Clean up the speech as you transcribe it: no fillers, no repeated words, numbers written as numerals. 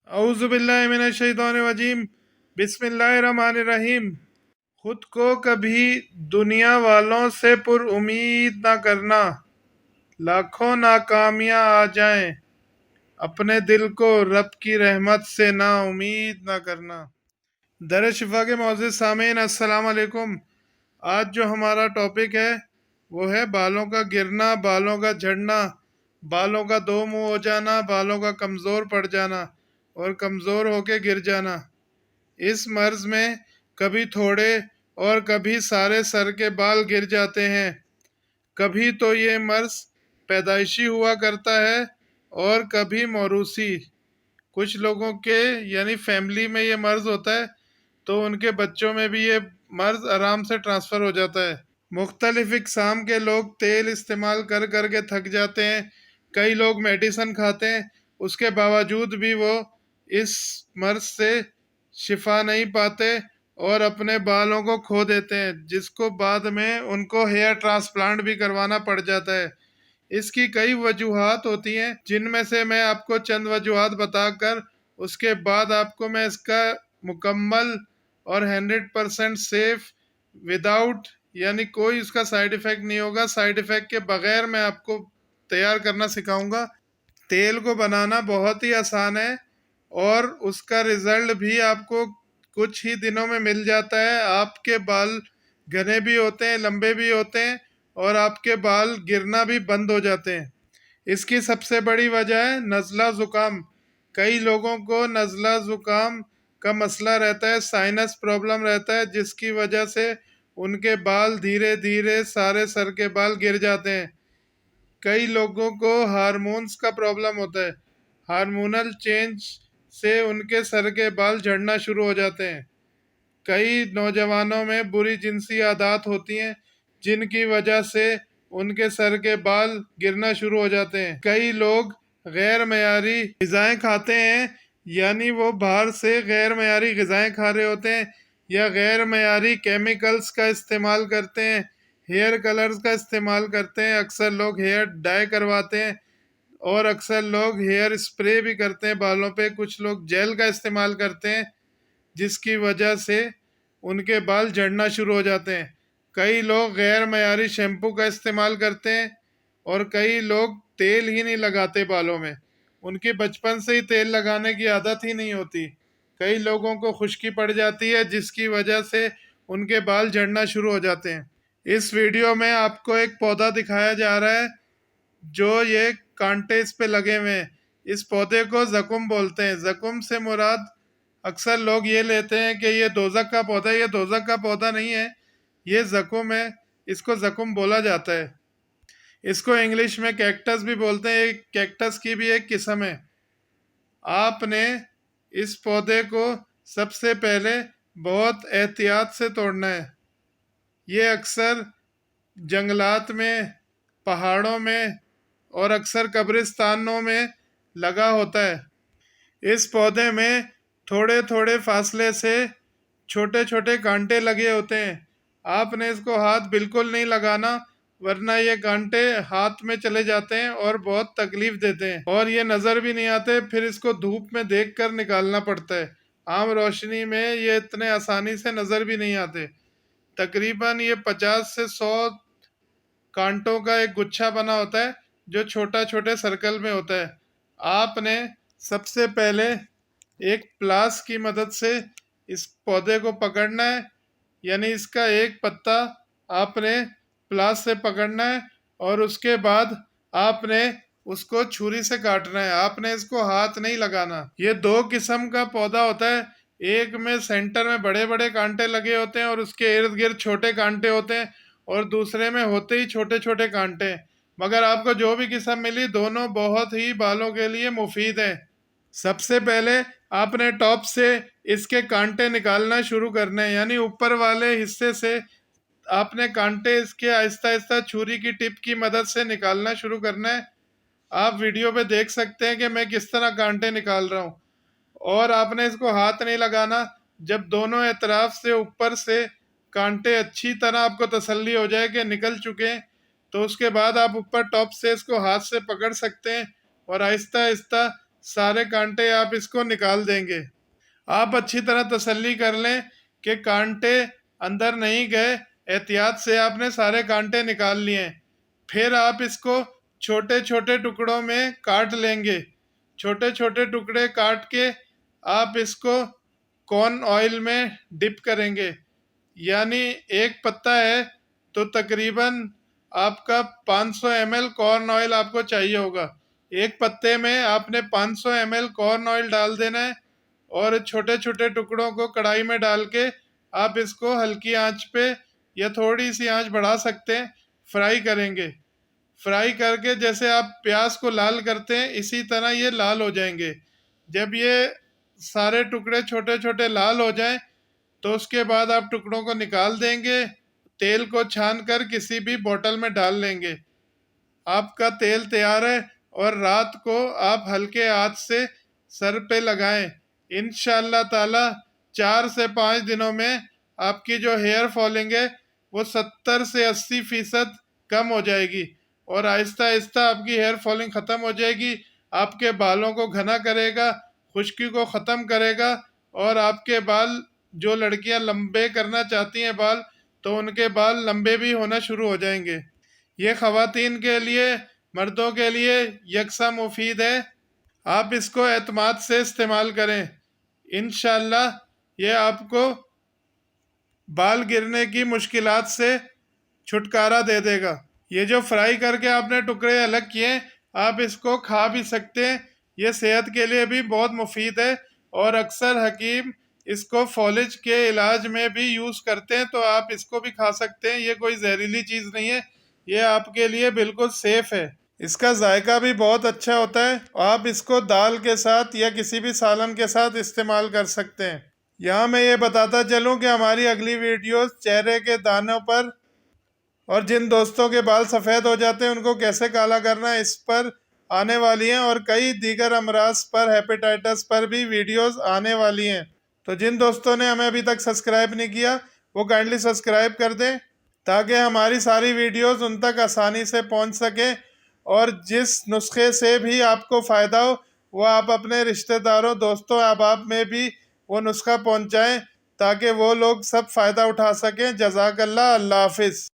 اعوذ باللہ من الشیطان الرجیم، بسم اللہ الرحمن الرحیم۔ خود کو کبھی دنیا والوں سے پر امید نہ کرنا، لاکھوں ناکامیاں آ جائیں، اپنے دل کو رب کی رحمت سے نا امید نہ کرنا۔ در شفا کے معزز سامعین، السلام علیکم۔ آج جو ہمارا ٹاپک ہے وہ ہے بالوں کا گرنا، بالوں کا جھڑنا، بالوں کا دو منہ ہو جانا، بالوں کا کمزور پڑ جانا اور کمزور ہو کے گر جانا۔ اس مرض میں کبھی تھوڑے اور کبھی سارے سر کے بال گر جاتے ہیں۔ کبھی تو یہ مرض پیدائشی ہوا کرتا ہے اور کبھی موروثی۔ کچھ لوگوں کے یعنی فیملی میں یہ مرض ہوتا ہے تو ان کے بچوں میں بھی یہ مرض آرام سے ٹرانسفر ہو جاتا ہے۔ مختلف اقسام کے لوگ تیل استعمال کر کر کے تھک جاتے ہیں، کئی لوگ میڈیسن کھاتے ہیں، اس کے باوجود بھی وہ اس مرض سے شفا نہیں پاتے اور اپنے بالوں کو کھو دیتے ہیں، جس کو بعد میں ان کو ہیئر ٹرانسپلانٹ بھی کروانا پڑ جاتا ہے۔ اس کی کئی وجوہات ہوتی ہیں، جن میں سے میں آپ کو چند وجوہات بتا کر اس کے بعد آپ کو میں اس کا مکمل اور 100% سیف وداؤٹ یعنی کوئی اس کا سائیڈ ایفیکٹ نہیں ہوگا، سائیڈ ایفیکٹ کے بغیر میں آپ کو تیار کرنا سکھاؤں گا۔ تیل کو بنانا بہت ہی آسان ہے اور اس کا رزلٹ بھی آپ کو کچھ ہی دنوں میں مل جاتا ہے۔ آپ کے بال گھنے بھی ہوتے ہیں، لمبے بھی ہوتے ہیں اور آپ کے بال گرنا بھی بند ہو جاتے ہیں۔ اس کی سب سے بڑی وجہ ہے نزلہ زکام۔ کئی لوگوں کو نزلہ زکام کا مسئلہ رہتا ہے، سائنس پرابلم رہتا ہے، جس کی وجہ سے ان کے بال دھیرے دھیرے سارے سر کے بال گر جاتے ہیں۔ کئی لوگوں کو ہارمونز کا پرابلم ہوتا ہے، ہارمونل چینج سے ان کے سر کے بال جھڑنا شروع ہو جاتے ہیں۔ کئی نوجوانوں میں بری جنسی عادات ہوتی ہیں جن کی وجہ سے ان کے سر کے بال گرنا شروع ہو جاتے ہیں۔ کئی لوگ غیر معیاری غذائیں کھاتے ہیں، یعنی وہ باہر سے غیر معیاری غذائیں کھا رہے ہوتے ہیں یا غیر معیاری کیمیکلز کا استعمال کرتے ہیں، ہیئر کلرز کا استعمال کرتے ہیں۔ اکثر لوگ ہیئر ڈائی کرواتے ہیں اور اکثر لوگ ہیئر اسپرے بھی کرتے ہیں بالوں پہ، کچھ لوگ جیل کا استعمال کرتے ہیں جس کی وجہ سے ان کے بال جھڑنا شروع ہو جاتے ہیں۔ کئی لوگ غیر معیاری شیمپو کا استعمال کرتے ہیں اور کئی لوگ تیل ہی نہیں لگاتے بالوں میں، ان کی بچپن سے ہی تیل لگانے کی عادت ہی نہیں ہوتی۔ کئی لوگوں کو خشکی پڑ جاتی ہے جس کی وجہ سے ان کے بال جھڑنا شروع ہو جاتے ہیں۔ اس ویڈیو میں آپ کو ایک پودا دکھایا جا رہا ہے جو یہ کانٹے اس پہ لگے ہوئے ہیں۔ اس پودے کو زکم بولتے ہیں۔ زکم سے مراد اکثر لوگ یہ لیتے ہیں کہ یہ دوزک کا پودا ہے، یہ دوزک کا پودا نہیں ہے، یہ زکم ہے، اس کو زکم بولا جاتا ہے۔ اس کو انگلش میں کیکٹس بھی بولتے ہیں، کیکٹس کی بھی ایک قسم ہے۔ آپ نے اس پودے کو سب سے پہلے بہت احتیاط سے توڑنا ہے۔ یہ اکثر جنگلات میں، پہاڑوں میں اور اکثر قبرستانوں میں لگا ہوتا ہے۔ اس پودے میں تھوڑے تھوڑے فاصلے سے چھوٹے چھوٹے کانٹے لگے ہوتے ہیں۔ آپ نے اس کو ہاتھ بالکل نہیں لگانا ورنہ یہ کانٹے ہاتھ میں چلے جاتے ہیں اور بہت تکلیف دیتے ہیں اور یہ نظر بھی نہیں آتے، پھر اس کو دھوپ میں دیکھ کر نکالنا پڑتا ہے۔ عام روشنی میں یہ اتنے آسانی سے نظر بھی نہیں آتے۔ تقریباً یہ 50 سے 100 کانٹوں کا ایک گچھا بنا ہوتا ہے جو چھوٹا چھوٹے سرکل میں ہوتا ہے۔ آپ نے سب سے پہلے ایک پلاس کی مدد سے اس پودے کو پکڑنا ہے، یعنی اس کا ایک پتا آپ نے پلاس سے پکڑنا ہے اور اس کے بعد آپ نے اس کو چھری سے کاٹنا ہے۔ آپ نے اس کو ہاتھ نہیں لگانا۔ یہ دو قسم کا پودا ہوتا ہے، ایک میں سینٹر میں بڑے بڑے کانٹے لگے ہوتے ہیں اور اس کے ارد گرد چھوٹے کانٹے ہوتے ہیں اور دوسرے میں ہوتے ہی چھوٹے چھوٹے کانٹے ہیں۔ مگر آپ کو جو بھی قسم ملی دونوں بہت ہی بالوں کے لیے مفید ہیں۔ سب سے پہلے آپ نے ٹاپ سے اس کے کانٹے نکالنا شروع کرنے ہیں، یعنی اوپر والے حصے سے آپ نے کانٹے اس کے آہستہ آہستہ چھری کی ٹپ کی مدد سے نکالنا شروع کرنا ہے۔ آپ ویڈیو پہ دیکھ سکتے ہیں کہ میں کس طرح کانٹے نکال رہا ہوں اور آپ نے اس کو ہاتھ نہیں لگانا۔ جب دونوں اطراف سے اوپر سے کانٹے اچھی طرح آپ کو تسلی ہو جائے کہ نکل چکے ہیں تو اس کے بعد آپ اوپر ٹاپ سے اس کو ہاتھ سے پکڑ سکتے ہیں اور آہستہ آہستہ سارے کانٹے آپ اس کو نکال دیں گے۔ آپ اچھی طرح تسلی کر لیں کہ کانٹے اندر نہیں گئے، احتیاط سے آپ نے سارے کانٹے نکال لیے ہیں۔ پھر آپ اس کو چھوٹے چھوٹے ٹکڑوں میں کاٹ لیں گے۔ چھوٹے چھوٹے ٹکڑے کاٹ کے آپ اس کو کارن آئل میں ڈپ کریں گے، یعنی ایک پتا ہے تو تقریباً آپ کا 500 ml کارن آئل آپ کو چاہیے ہوگا۔ ایک پتے میں آپ نے 500 ml کارن آئل ڈال دینا ہے، اور چھوٹے چھوٹے ٹکڑوں کو کڑھائی میں ڈال کے آپ اس کو ہلکی آنچ پہ یا تھوڑی سی آنچ بڑھا سکتے ہیں فرائی کریں گے۔ فرائی کر کے جیسے آپ پیاز کو لال کرتے ہیں اسی طرح یہ لال ہو جائیں گے۔ جب یہ سارے ٹکڑے چھوٹے چھوٹے لال ہو جائیں تو اس کے بعد آپ ٹکڑوں کو نکال دیں گے، تیل کو چھان کر کسی بھی بوتل میں ڈال لیں گے۔ آپ کا تیل تیار ہے، اور رات کو آپ ہلکے ہاتھ سے سر پہ لگائیں۔ انشاءاللہ تعالی 4 سے 5 دنوں میں آپ کی جو ہیئر فالنگ ہے وہ 70 سے 80% کم ہو جائے گی، اور آہستہ آہستہ آپ کی ہیئر فالنگ ختم ہو جائے گی۔ آپ کے بالوں کو گھنا کرے گا، خشکی کو ختم کرے گا، اور آپ کے بال، جو لڑکیاں لمبے کرنا چاہتی ہیں بال، تو ان کے بال لمبے بھی ہونا شروع ہو جائیں گے۔ یہ خواتین کے لیے، مردوں کے لیے یکساں مفید ہے۔ آپ اس کو اعتماد سے استعمال کریں، انشاءاللہ یہ آپ کو بال گرنے کی مشکلات سے چھٹکارا دے دے گا۔ یہ جو فرائی کر کے آپ نے ٹکڑے الگ کیے، آپ اس کو کھا بھی سکتے ہیں، یہ صحت کے لیے بھی بہت مفید ہے، اور اکثر حکیم اس کو فالج کے علاج میں بھی یوز کرتے ہیں، تو آپ اس کو بھی کھا سکتے ہیں۔ یہ کوئی زہریلی چیز نہیں ہے، یہ آپ کے لیے بالکل سیف ہے۔ اس کا ذائقہ بھی بہت اچھا ہوتا ہے، آپ اس کو دال کے ساتھ یا کسی بھی سالن کے ساتھ استعمال کر سکتے ہیں۔ یہاں میں یہ بتاتا چلوں کہ ہماری اگلی ویڈیوز چہرے کے دانوں پر، اور جن دوستوں کے بال سفید ہو جاتے ہیں ان کو کیسے کالا کرنا ہے، اس پر آنے والی ہیں، اور کئی دیگر امراض پر، ہیپیٹائٹس پر بھی ویڈیوز آنے والی ہیں۔ تو جن دوستوں نے ہمیں ابھی تک سبسکرائب نہیں کیا وہ کائنڈلی سبسکرائب کر دیں، تاکہ ہماری ساری ویڈیوز ان تک آسانی سے پہنچ سکیں، اور جس نسخے سے بھی آپ کو فائدہ ہو وہ آپ اپنے رشتہ داروں، دوستوں، احباب میں بھی وہ نسخہ پہنچائیں، تاکہ وہ لوگ سب فائدہ اٹھا سکیں۔ جزاک اللہ، اللہ حافظ۔